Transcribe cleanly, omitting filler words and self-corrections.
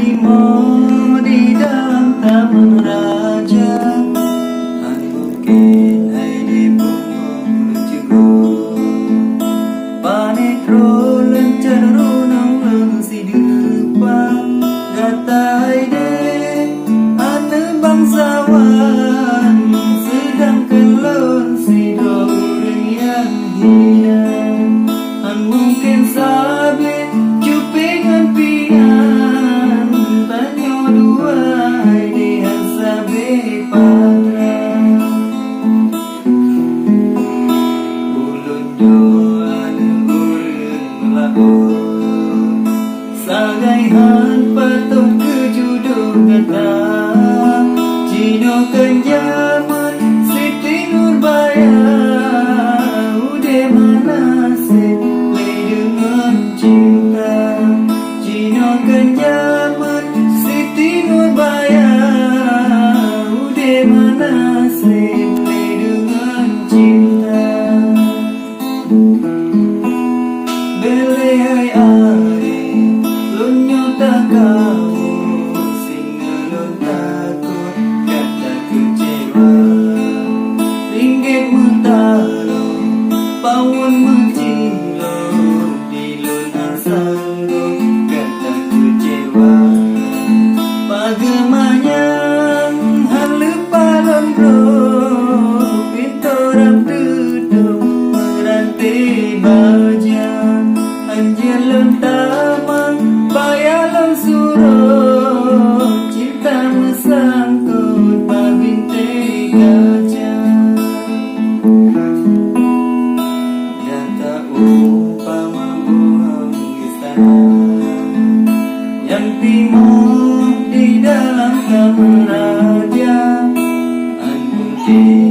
timur di dalam taman raja, mungkin ai di bungkong cegur panetro cenderung nang si depan gatai de ane bangsawan sedang kelon si doreng yang hina mungkin sabit cupingan pian tanyo dua di sabit patra ulun doan urun melakon sagaihan patut kejuduk kata Cino kenjaman Siti Nurbaya ude manasih dengan cinta Cino kenjaman Siti Nurbaya ude manasih dengan cinta bele hai are lunyo tak kau singalon takut kata kecewa ringgit mentaro pawon mencilo dilun asanggo kata kecewa pagemanyang halepalon bro pintoram duduk merantai baja anjir lentamang bayalam suruh cinta mesangkut pabintai kaca data umpama buang istana yang timur di dalam taman raja mungkin